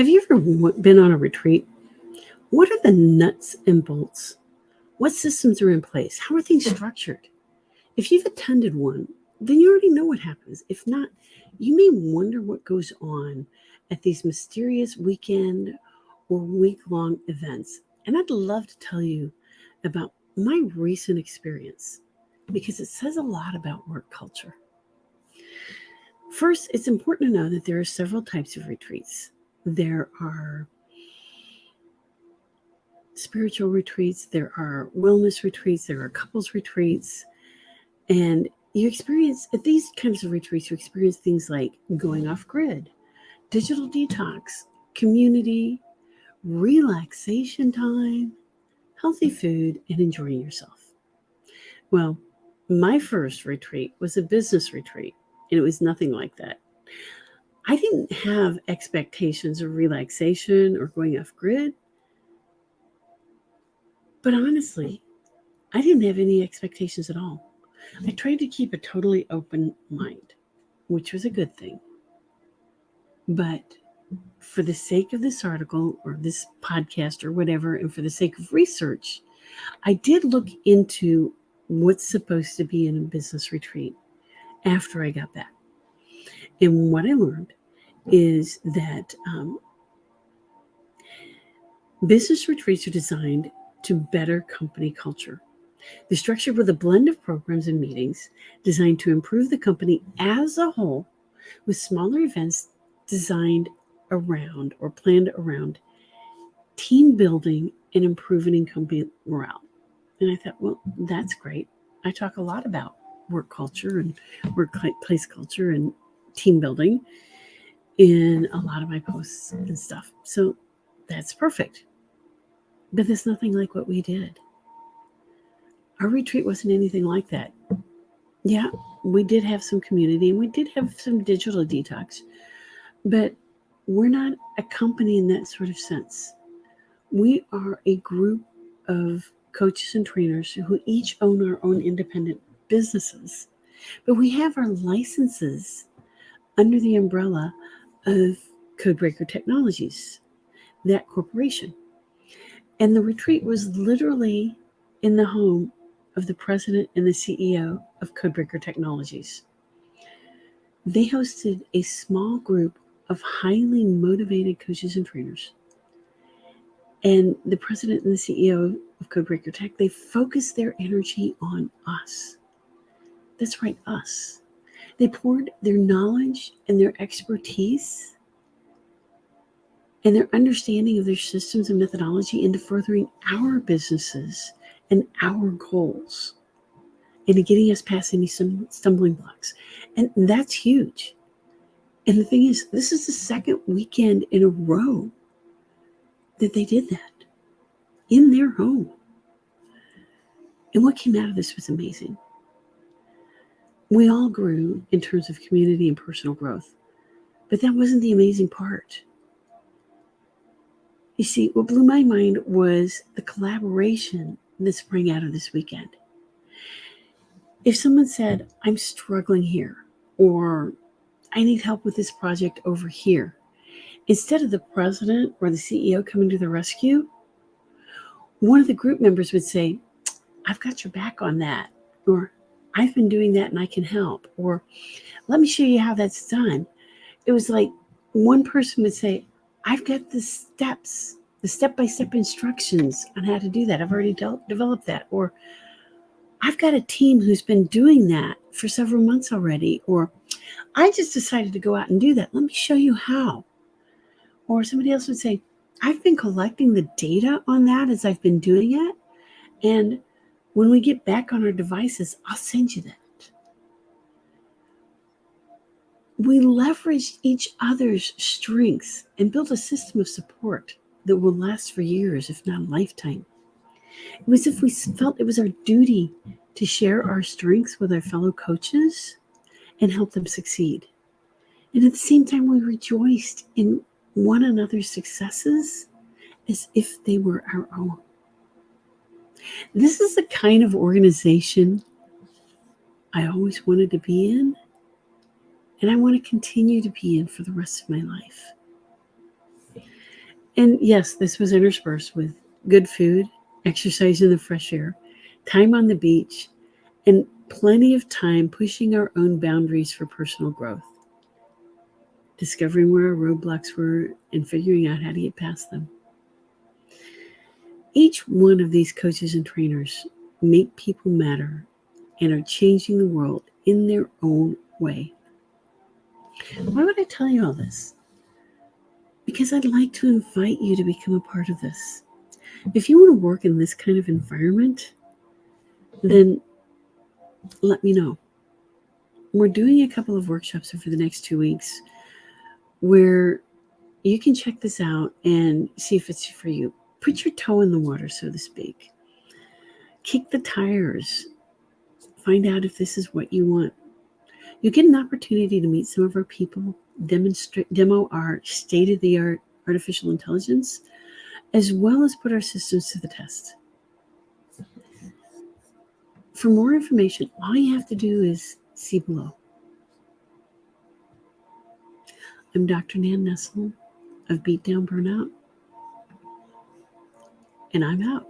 Have you ever been on a retreat? What are the nuts and bolts? What systems are in place? How are things structured? If you've attended one, then you already know what happens. If not, you may wonder what goes on at these mysterious weekend or week-long events. And I'd love to tell you about my recent experience because it says a lot about work culture. First, it's important to know that there are several types of retreats. There are spiritual retreats, there are wellness retreats, there are couples retreats, and you experience at these kinds of retreats, you experience things like going off grid, digital detox, community, relaxation time, healthy food, and enjoying yourself. Well, my first retreat was a business retreat, and it was nothing like that. I didn't have expectations of relaxation or going off grid, but honestly, I didn't have any expectations at all. I tried to keep a totally open mind, which was a good thing. But for the sake of this article or this podcast or whatever, and for the sake of research, I did look into what's supposed to be in a business retreat after I got back. And what I learned is that business retreats are designed to better company culture. They're structured with a blend of programs and meetings designed to improve the company as a whole, with smaller events designed around or planned around team building and improving company morale. And I thought, well, that's great. I talk a lot about work culture and workplace culture and team building in a lot of my posts and stuff. So that's perfect. But there's nothing like what we did. Our retreat wasn't anything like that. Yeah, we did have some community and we did have some digital detox, but we're not a company in that sort of sense. We are a group of coaches and trainers who each own our own independent businesses, but we have our licenses under the umbrella of Codebreaker Technologies, that corporation. And the retreat was literally in the home of the president and the CEO of Codebreaker Technologies. They hosted a small group of highly motivated coaches and trainers. And the president and the CEO of Codebreaker Tech, they focused their energy on us. That's right, us. They poured their knowledge and their expertise and their understanding of their systems and methodology into furthering our businesses and our goals, into getting us past any stumbling blocks. And that's huge. And the thing is, this is the second weekend in a row that they did that in their home. And what came out of this was amazing. We all grew in terms of community and personal growth, but that wasn't the amazing part. You see, what blew my mind was the collaboration that sprang out of this weekend. If someone said, I'm struggling here, or I need help with this project over here, instead of the president or the CEO coming to the rescue, one of the group members would say, I've got your back on that, or I've been doing that and I can help, or let me show you how that's done. It was like one person would say, I've got the steps, the step-by-step instructions on how to do that. I've already developed that. Or I've got a team who's been doing that for several months already. Or I just decided to go out and do that. Let me show you how. Or somebody else would say, I've been collecting the data on that as I've been doing it. And when we get back on our devices, I'll send you that. We leveraged each other's strengths and built a system of support that will last for years, if not a lifetime. It was as if we felt it was our duty to share our strengths with our fellow coaches and help them succeed. And at the same time, we rejoiced in one another's successes as if they were our own. This is the kind of organization I always wanted to be in, and I want to continue to be in for the rest of my life. And yes, this was interspersed with good food, exercise in the fresh air, time on the beach, and plenty of time pushing our own boundaries for personal growth, discovering where our roadblocks were and figuring out how to get past them. Each one of these coaches and trainers make people matter and are changing the world in their own way. Why would I tell you all this? Because I'd like to invite you to become a part of this. If you want to work in this kind of environment, then let me know. We're doing a couple of workshops over the next 2 weeks where you can check this out and see if it's for you. Put your toe in the water, so to speak. Kick the tires. Find out if this is what you want. You get an opportunity to meet some of our people, demo our state-of-the-art artificial intelligence, as well as put our systems to the test. For more information, all you have to do is see below. I'm Dr. Nan Nestle of Beat Down Burnout, and I'm out.